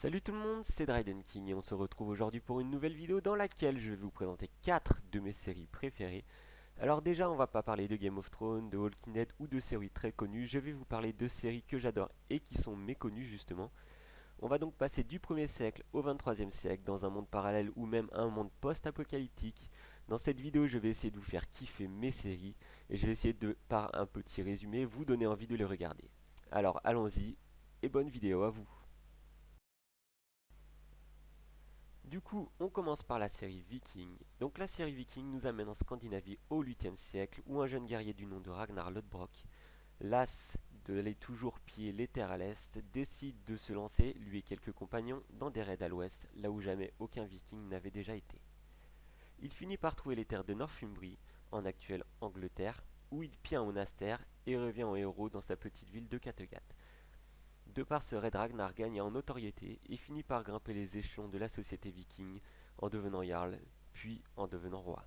Salut tout le monde, c'est Dryden King et on se retrouve aujourd'hui pour une nouvelle vidéo dans laquelle je vais vous présenter 4 de mes séries préférées. Alors déjà on va pas parler de Game of Thrones, de Walking Dead ou de séries très connues, je vais vous parler de séries que j'adore et qui sont méconnues justement. On va donc passer du 1er siècle au 23e siècle dans un monde parallèle ou même un monde post-apocalyptique. Dans cette vidéo je vais essayer de vous faire kiffer mes séries et je vais essayer de, par un petit résumé, vous donner envie de les regarder. Alors allons-y et bonne vidéo à vous. Du coup, on commence par la série Viking. Donc la série Viking nous amène en Scandinavie au 8e siècle où un jeune guerrier du nom de Ragnar Lodbrok, las d'aller toujours piller les terres à l'est, décide de se lancer, lui et quelques compagnons, dans des raids à l'ouest, là où jamais aucun viking n'avait déjà été. Il finit par trouver les terres de Northumbrie, en actuelle Angleterre, où il pille un monastère et revient en héros dans sa petite ville de Kattegat. De par ce raid, Ragnar gagne en notoriété et finit par grimper les échelons de la société viking en devenant jarl, puis en devenant roi.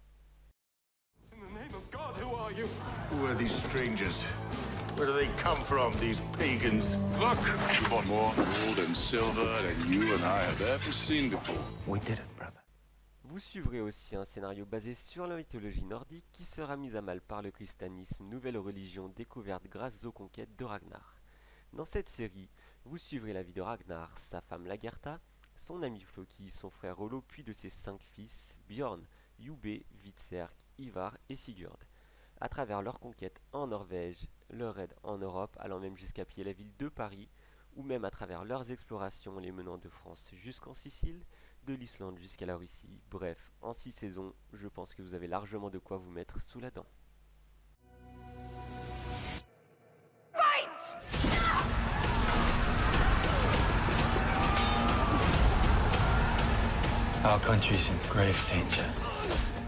In the name of God, who are you? Who are these strangers? Where do they come from, these pagans? Look! We bought more gold and silver than you and I have ever seen before. We did it, brother. Vous suivrez aussi un scénario basé sur la mythologie nordique qui sera mise à mal par le christianisme, nouvelle religion découverte grâce aux conquêtes de Ragnar. Dans cette série, vous suivrez la vie de Ragnar, sa femme Lagertha, son ami Floki, son frère Rollo, puis de ses 5 fils, Bjorn, Jubé, Hvitserk, Ivar et Sigurd. À travers leurs conquêtes en Norvège, leur aide en Europe, allant même jusqu'à piller la ville de Paris, ou même à travers leurs explorations les menant de France jusqu'en Sicile, de l'Islande jusqu'à la Russie. Bref, en 6 saisons, je pense que vous avez largement de quoi vous mettre sous la dent. Our country's in grave danger.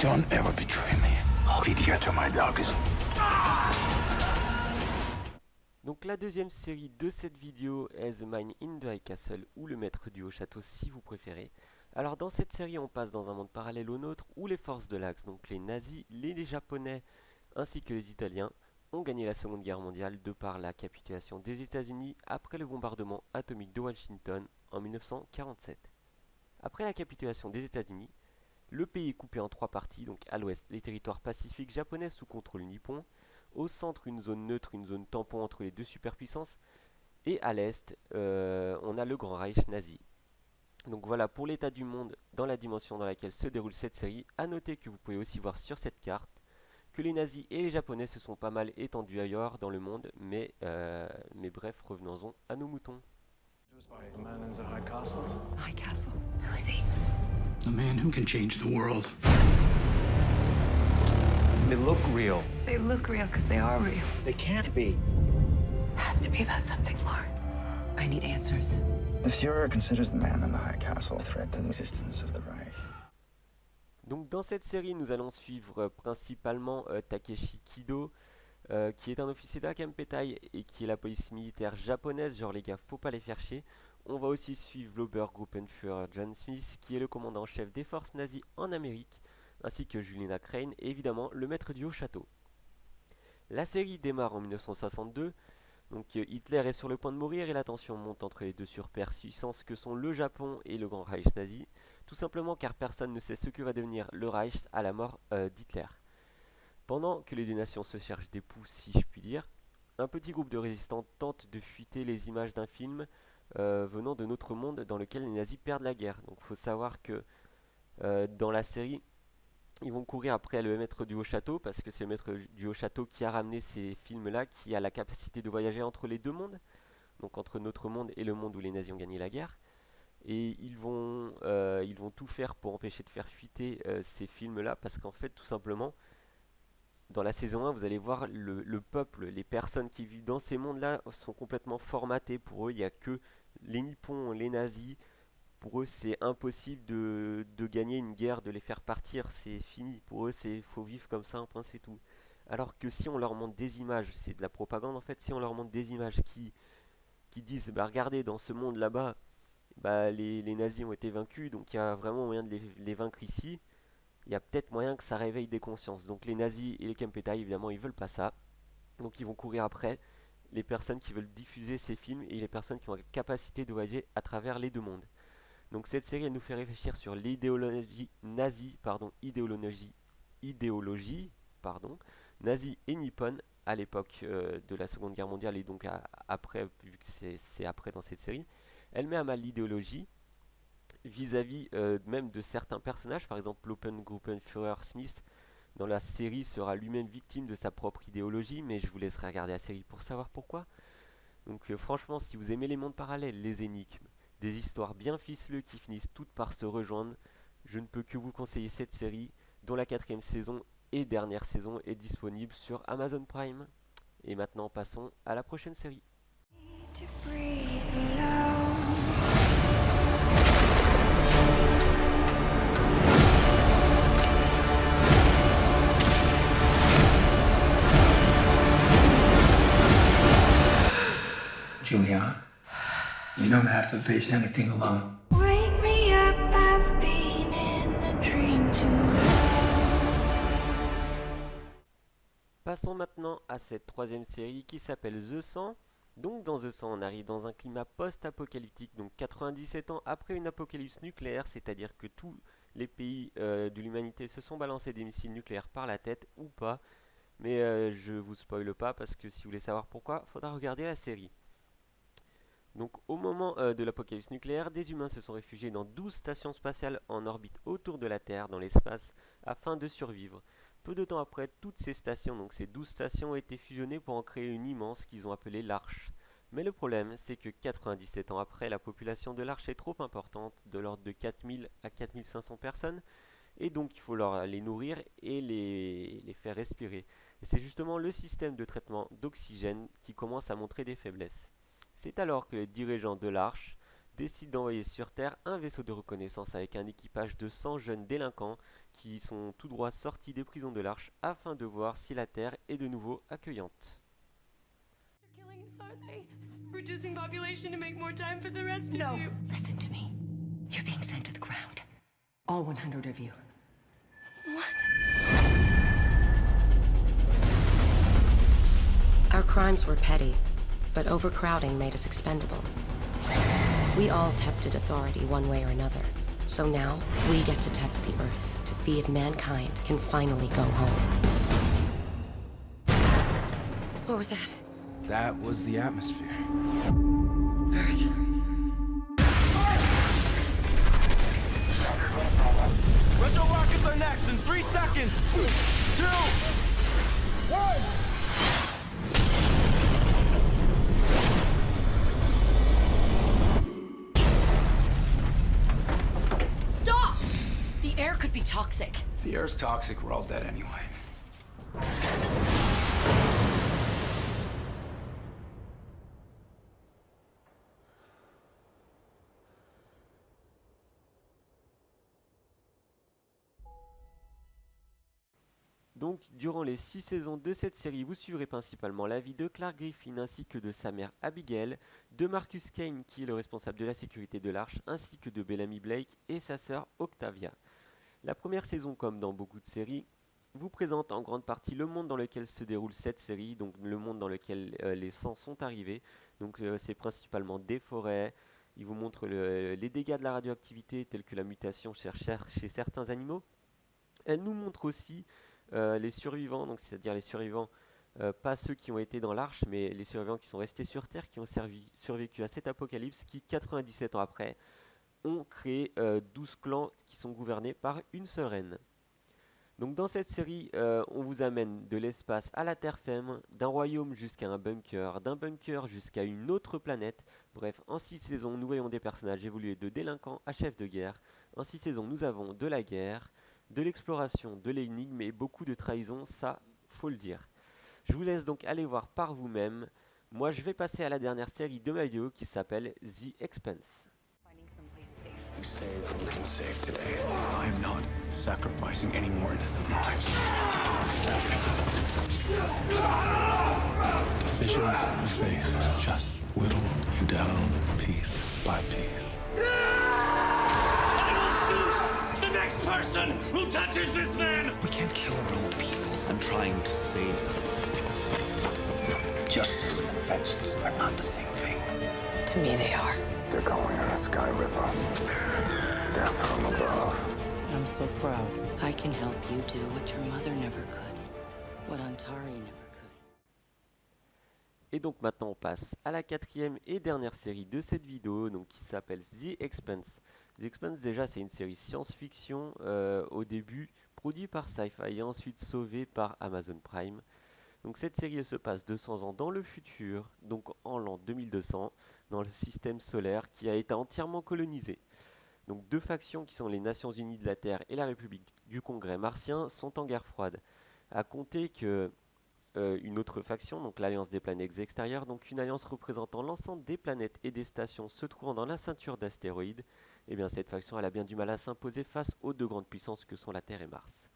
Don't ever betray me. I'll be dear to my dogs. Donc la deuxième série de cette vidéo est The Mine in the High Castle, ou Le Maître du Haut Château si vous préférez. Alors dans cette série on passe dans un monde parallèle au nôtre où les forces de l'Axe, donc les nazis, les japonais ainsi que les italiens, ont gagné la Seconde Guerre mondiale de par la capitulation des États-Unis après le bombardement atomique de Washington en 1947. Après la capitulation des États-Unis, le pays est coupé en 3 parties, donc à l'ouest les territoires pacifiques japonais sous contrôle nippon, au centre une zone neutre, une zone tampon entre les deux superpuissances, et à l'est on a le Grand Reich nazi. Donc voilà pour l'état du monde dans la dimension dans laquelle se déroule cette série. A noter que vous pouvez aussi voir sur cette carte que les nazis et les japonais se sont pas mal étendus ailleurs dans le monde, mais bref, revenons-en à nos moutons. The man in the high castle. High Castle. Who is he? The man who can change the world. They look real. They look real because they are real. They can't be. Has to be about something more. I need answers. The Führer considers the man in the high castle a threat to the existence of the Reich. Donc dans cette série, nous allons suivre principalement Takeshi Kido, qui est un officier de la Kempeitai et qui est la police militaire japonaise, genre les gars, faut pas les faire chier. On va aussi suivre l'Obergruppenführer John Smith, qui est le commandant en chef des forces nazies en Amérique, ainsi que Julina Crane et évidemment le maître du haut château. La série démarre en 1962, donc Hitler est sur le point de mourir et la tension monte entre les deux superpuissances que sont le Japon et le Grand Reich nazi, tout simplement car personne ne sait ce que va devenir le Reich à la mort d'Hitler. Pendant que les deux nations se cherchent des poux, si je puis dire, un petit groupe de résistants tente de fuiter les images d'un film venant de notre monde dans lequel les nazis perdent la guerre. Donc il faut savoir que dans la série, ils vont courir après le maître du haut château, parce que c'est le maître du haut château qui a ramené ces films-là, qui a la capacité de voyager entre les deux mondes, donc entre notre monde et le monde où les nazis ont gagné la guerre. Et ils vont tout faire pour empêcher de faire fuiter ces films-là, parce qu'en fait, tout simplement, dans la saison 1, vous allez voir le peuple, les personnes qui vivent dans ces mondes-là sont complètement formatées. Pour eux, il n'y a que les Nippons, les nazis. Pour eux, c'est impossible de gagner une guerre, de les faire partir. C'est fini. Pour eux, c'est faut vivre comme ça, un point, c'est tout. Alors que si on leur montre des images, c'est de la propagande en fait, si on leur montre des images qui disent, bah regardez, dans ce monde là-bas, bah, les nazis ont été vaincus, donc il y a vraiment moyen de les vaincre ici. Il y a peut-être moyen que ça réveille des consciences. Donc les nazis et les Kempeitai, évidemment, ils veulent pas ça. Donc ils vont courir après les personnes qui veulent diffuser ces films et les personnes qui ont la capacité de voyager à travers les deux mondes. Donc cette série elle nous fait réfléchir sur l'idéologie nazie, idéologie nazie et nippone à l'époque de la Seconde Guerre mondiale, et donc après, vu que c'est après dans cette série. Elle met à mal l'idéologie vis-à-vis même de certains personnages. Par exemple, Gruppenführer Smith dans la série sera lui-même victime de sa propre idéologie, mais je vous laisserai regarder la série pour savoir pourquoi. Donc franchement, si vous aimez les mondes parallèles, les énigmes, des histoires bien ficelées qui finissent toutes par se rejoindre, je ne peux que vous conseiller cette série, dont la 4e saison et dernière saison est disponible sur Amazon Prime. Et maintenant passons à la prochaine série. To breathe alone. Julia, you don't have to face anything alone. Wake me up, I've been in a dream too long. Passons maintenant à cette 3e série qui s'appelle The 100. Donc dans The 100, on arrive dans un climat post-apocalyptique, donc 97 ans après une apocalypse nucléaire, c'est-à-dire que tous les pays de l'humanité se sont balancés des missiles nucléaires par la tête ou pas. Mais je vous spoile pas parce que si vous voulez savoir pourquoi, il faudra regarder la série. Donc au moment de l'apocalypse nucléaire, des humains se sont réfugiés dans 12 stations spatiales en orbite autour de la Terre, dans l'espace, afin de survivre. Peu de temps après, toutes ces stations, donc ces 12 stations, ont été fusionnées pour en créer une immense qu'ils ont appelée l'Arche. Mais le problème, c'est que 97 ans après, la population de l'Arche est trop importante, de l'ordre de 4000 à 4500 personnes, et donc il faut les nourrir et les faire respirer. Et c'est justement le système de traitement d'oxygène qui commence à montrer des faiblesses. C'est alors que les dirigeants de l'Arche décident d'envoyer sur Terre un vaisseau de reconnaissance avec un équipage de 100 jeunes délinquants qui sont tout droit sortis des prisons de l'Arche afin de voir si la Terre est de nouveau accueillante. They're killing us, aren't they? Reducing population to make more time for the rest of you. Listen to me. You're being sent to the ground. All 100 of you. What? Our crimes were petty, but overcrowding made us expendable. We all tested authority one way or another. So now, we get to test the Earth to see if mankind can finally go home. What was that? That was the atmosphere. Earth. Retro rockets are next in 3 seconds. 2, 1. Stop! The air could be toxic. If the air's toxic, we're all dead anyway. Donc, durant les 6 saisons de cette série, vous suivrez principalement la vie de Clark Griffin ainsi que de sa mère Abigail, de Marcus Kane qui est le responsable de la sécurité de l'Arche, ainsi que de Bellamy Blake et sa sœur Octavia. La première saison, comme dans beaucoup de séries, vous présente en grande partie le monde dans lequel se déroule cette série, donc le monde dans lequel les 100 sont arrivés. Donc c'est principalement des forêts. Il vous montre les dégâts de la radioactivité tels que la mutation chez certains animaux. Elle nous montre aussi les survivants, donc c'est-à-dire les survivants, pas ceux qui ont été dans l'Arche, mais les survivants qui sont restés sur Terre, qui ont survécu à cette apocalypse, qui 97 ans après ont créé 12 clans qui sont gouvernés par une seule reine. Donc dans cette série, on vous amène de l'espace à la terre ferme, d'un royaume jusqu'à un bunker, d'un bunker jusqu'à une autre planète. Bref, en 6 saisons, nous voyons des personnages évoluer de délinquants à chefs de guerre. En 6 saisons, nous avons de la guerre, de l'exploration, de l'énigme et beaucoup de trahison, ça, faut le dire. Je vous laisse donc aller voir par vous-même. Moi, je vais passer à la dernière série de ma vidéo qui s'appelle The Expanse. You saved what you can save today. I'm not sacrificing any more innocent lives. Decisions you face just whittle you down piece by piece. I will shoot the next person who touches this man! We can't kill our own people. I'm trying to save them. Justice and vengeance are not the same thing. To me, they are. They're calling her a Sky Ripper. Death from above. I'm so proud. I can help you do what your mother never could. What Antari never could. Et donc maintenant on passe à la quatrième et dernière série de cette vidéo, donc qui s'appelle The Expanse. The Expanse, déjà c'est une série science-fiction au début produite par Sci-Fi et ensuite sauvée par Amazon Prime. Donc cette série elle se passe 200 ans dans le futur, donc en l'an 2200, dans le système solaire qui a été entièrement colonisé. Donc deux factions qui sont les Nations Unies de la Terre et la République du Congrès martien sont en guerre froide. À compter que une autre faction, donc l'Alliance des planètes extérieures, donc une alliance représentant l'ensemble des planètes et des stations se trouvant dans la ceinture d'astéroïdes, et bien cette faction elle a bien du mal à s'imposer face aux deux grandes puissances que sont la Terre et Mars.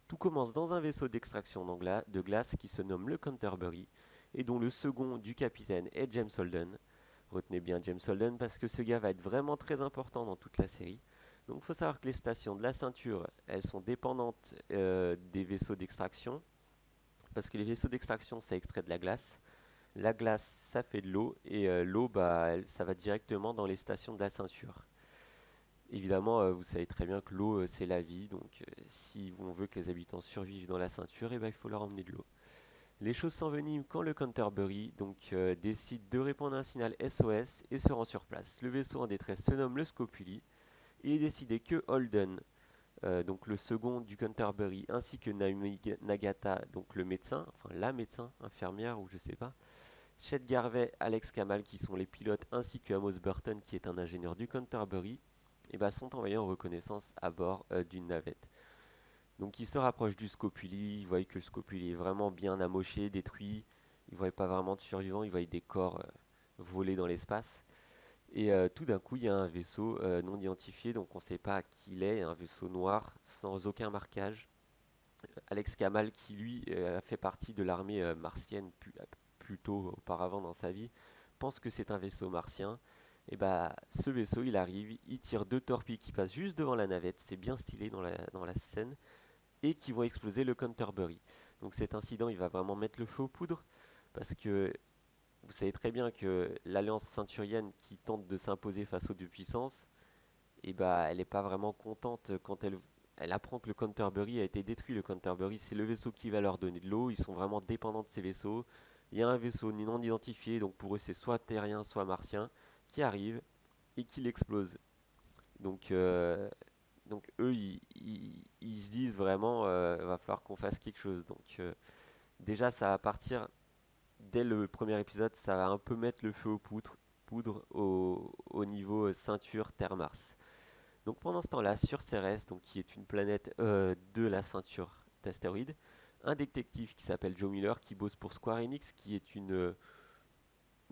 Tout commence dans un vaisseau d'extraction de glace qui se nomme le Canterbury et dont le second du capitaine est James Holden. Retenez bien James Holden parce que ce gars va être vraiment très important dans toute la série. Donc il faut savoir que les stations de la ceinture, elles sont dépendantes des vaisseaux d'extraction. Parce que les vaisseaux d'extraction, ça extrait de la glace. La glace, ça fait de l'eau. Et l'eau, ça va directement dans les stations de la ceinture. Évidemment, vous savez très bien que l'eau, c'est la vie. Donc, si on veut que les habitants survivent dans la ceinture, il faut leur emmener de l'eau. Les choses s'enveniment quand le Canterbury décide de répondre à un signal SOS et se rend sur place. Le vaisseau en détresse se nomme le Scopuli. Il est décidé que Holden, donc le second du Canterbury, ainsi que Naomi Nagata, donc le médecin, enfin la médecin, infirmière ou je sais pas, Chet Garvey, Alex Kamal qui sont les pilotes, ainsi que Amos Burton qui est un ingénieur du Canterbury, sont envoyés en reconnaissance à bord d'une navette. Donc ils se rapprochent du Scopuli, ils voient que le Scopuli est vraiment bien amoché, détruit, ils ne voient pas vraiment de survivants, ils voient des corps volés dans l'espace. Et tout d'un coup, il y a un vaisseau non identifié, donc on ne sait pas qui il est, un vaisseau noir, sans aucun marquage. Alex Kamal, qui lui a fait partie de l'armée martienne plus tôt auparavant dans sa vie, pense que c'est un vaisseau martien. Et ce vaisseau, il arrive, il tire deux torpilles qui passent juste devant la navette, c'est bien stylé dans la scène, et qui vont exploser le Canterbury. Donc cet incident, il va vraiment mettre le feu aux poudres, parce que vous savez très bien que l'alliance ceinturienne qui tente de s'imposer face aux deux puissances, elle n'est pas vraiment contente quand elle apprend que le Canterbury a été détruit. Le Canterbury, c'est le vaisseau qui va leur donner de l'eau. Ils sont vraiment dépendants de ces vaisseaux. Il y a un vaisseau non identifié, donc pour eux c'est soit terrien, soit martien, qui arrive et qui l'explose. Donc eux, ils se disent vraiment, va falloir qu'on fasse quelque chose. Donc déjà, ça va partir. Dès le premier épisode, ça va un peu mettre le feu aux poudres au niveau ceinture Terre-Mars. Donc pendant ce temps-là, sur Cérès, qui est une planète de la ceinture d'astéroïdes, un détective qui s'appelle Joe Miller, qui bosse pour Square Enix, qui est une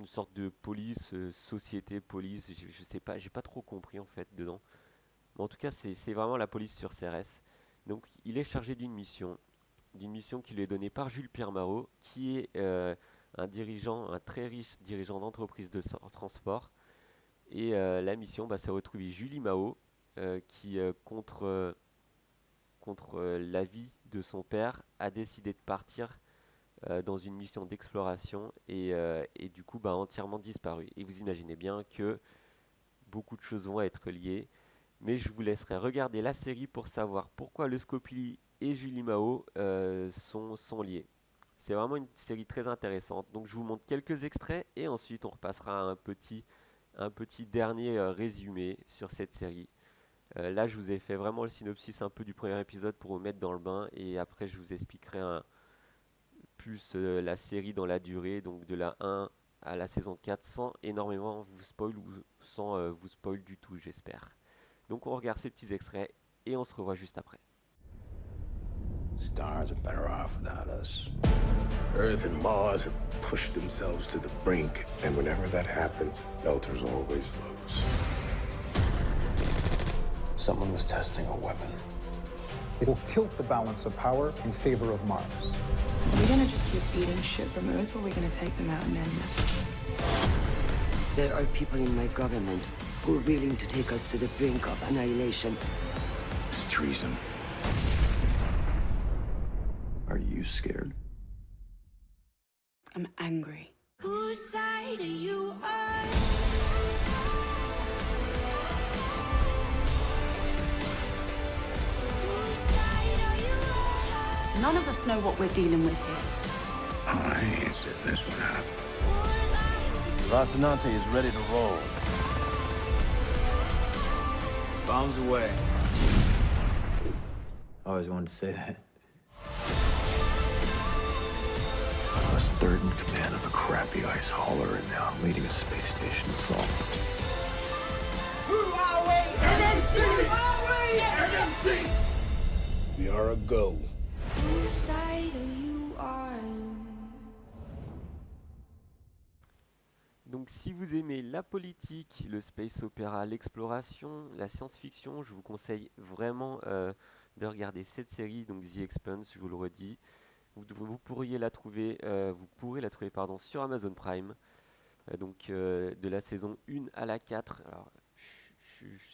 sorte de police, société police, je sais pas, j'ai pas trop compris en fait dedans. Mais en tout cas, c'est vraiment la police sur Cérès. Donc il est chargé d'une mission qui lui est donnée par Jules Pierre Marot, qui est un très riche dirigeant d'entreprise de transport. Et la mission, c'est retrouver Julie Mao, qui, contre l'avis de son père, a décidé de partir dans une mission d'exploration et du coup entièrement disparu. Et vous imaginez bien que beaucoup de choses vont être liées. Mais je vous laisserai regarder la série pour savoir pourquoi le Scopuli et Julie Mao sont liés. C'est vraiment une série très intéressante. Donc je vous montre quelques extraits et ensuite on repassera à un petit dernier résumé sur cette série. Là je vous ai fait vraiment le synopsis un peu du premier épisode pour vous mettre dans le bain et après je vous expliquerai plus la série dans la durée, donc de la 1 à la saison 4 sans énormément vous spoil ou sans vous spoil du tout, j'espère. Donc on regarde ces petits extraits et on se revoit juste après. Stars are better off without us. Earth and Mars have pushed themselves to the brink, and whenever that happens, Elters always lose. Someone was testing a weapon. It'll tilt the balance of power in favor of Mars. Are we gonna just keep eating shit from Earth, or are we gonna take them out and end this? There are people in my government who are willing to take us to the brink of annihilation. It's treason. Are you scared? I'm angry. Whose side are you on? None of us know what we're dealing with here. I ain't sitting this one out. Rocinante is ready to roll. Bombs away. I always wanted to say that. I was third in command of a crappy ice hauler, and now I'm leading a space station assault. We are a go. Whose side are you on? Donc si vous aimez la politique, le space opéra, l'exploration, la science-fiction, je vous conseille vraiment de regarder cette série, donc The Expanse, je vous le redis. Vous pourriez la trouver, vous pourrez la trouver pardon, sur Amazon Prime, de la saison 1 à la 4. Alors,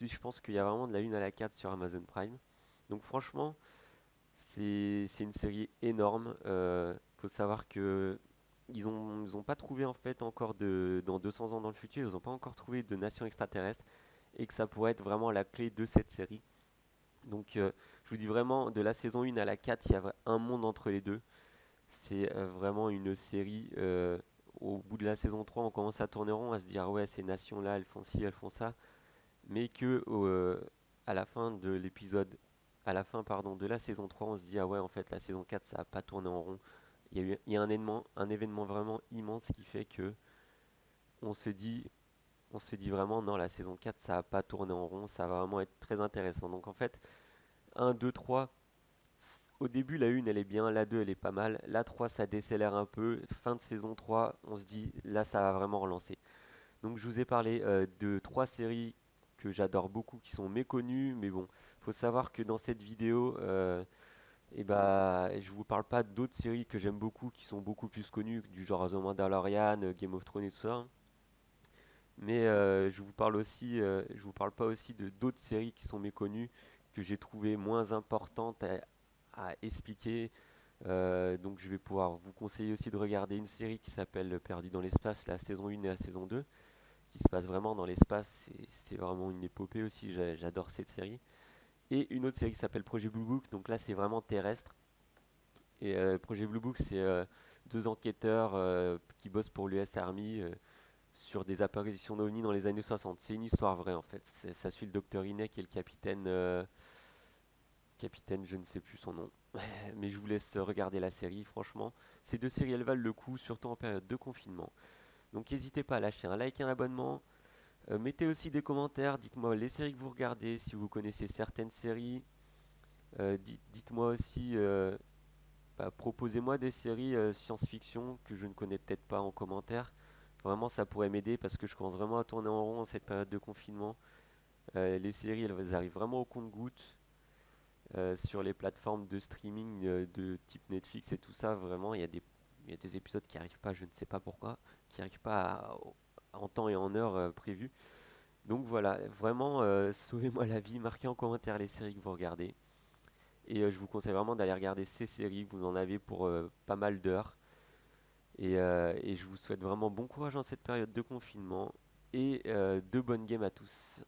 je pense qu'il y a vraiment de la 1 à la 4 sur Amazon Prime. Donc franchement, c'est une série énorme. Faut savoir que ils ont pas trouvé en fait encore dans 200 ans dans le futur, ils n'ont pas encore trouvé de nation extraterrestre et que ça pourrait être vraiment la clé de cette série. Donc je vous dis vraiment, de la saison 1 à la 4, il y a un monde entre les deux. C'est vraiment une série. Au bout de la saison 3, on commence à tourner rond, à se dire ouais, ces nations-là, elles font ci, elles font ça. Mais que à la fin de l'épisode, à la fin pardon, de la saison 3, on se dit ah ouais, en fait, la saison 4, ça n'a pas tourné en rond. Il y a un événement vraiment immense qui fait que on se dit vraiment non, la saison 4, ça n'a pas tourné en rond, ça va vraiment être très intéressant. Donc en fait, 1, 2, 3, au début la 1 elle est bien, la 2 elle est pas mal, la 3 ça décélère un peu, fin de saison 3, on se dit là ça va vraiment relancer. Donc je vous ai parlé de 3 séries que j'adore beaucoup, qui sont méconnues, mais bon, faut savoir que dans cette vidéo, je vous parle pas d'autres séries que j'aime beaucoup, qui sont beaucoup plus connues, du genre The Mandalorian, Game of Thrones et tout ça. Mais je vous parle pas aussi de d'autres séries qui sont méconnues, que j'ai trouvé moins importantes à expliquer. Donc je vais pouvoir vous conseiller aussi de regarder une série qui s'appelle Perdu dans l'espace, la saison 1 et la saison 2, qui se passe vraiment dans l'espace. C'est vraiment une épopée aussi, j'adore cette série. Et une autre série qui s'appelle Projet Blue Book, donc là c'est vraiment terrestre. Et Projet Blue Book, c'est 2 enquêteurs qui bossent pour l'US Army sur des apparitions d'OVNI dans les années 60. C'est une histoire vraie en fait. Ça suit le docteur Inek et le capitaine, je ne sais plus son nom. Mais je vous laisse regarder la série, franchement. Ces 2 séries, elles valent le coup, surtout en période de confinement. Donc n'hésitez pas à lâcher un like et un abonnement. Mettez aussi des commentaires, dites-moi les séries que vous regardez, si vous connaissez certaines séries. Dites-moi aussi, proposez-moi des séries science-fiction que je ne connais peut-être pas en commentaire. Vraiment ça pourrait m'aider parce que je commence vraiment à tourner en rond en cette période de confinement. Les séries elles arrivent vraiment au compte-gouttes. Sur les plateformes de streaming de type Netflix et tout ça, vraiment il y a des épisodes qui arrivent pas, je ne sais pas pourquoi, qui arrivent pas en temps et en heure prévus. Donc voilà, vraiment sauvez-moi la vie, marquez en commentaire les séries que vous regardez. Et je vous conseille vraiment d'aller regarder ces séries, vous en avez pour pas mal d'heures. Et je vous souhaite vraiment bon courage en cette période de confinement et de bonnes games à tous.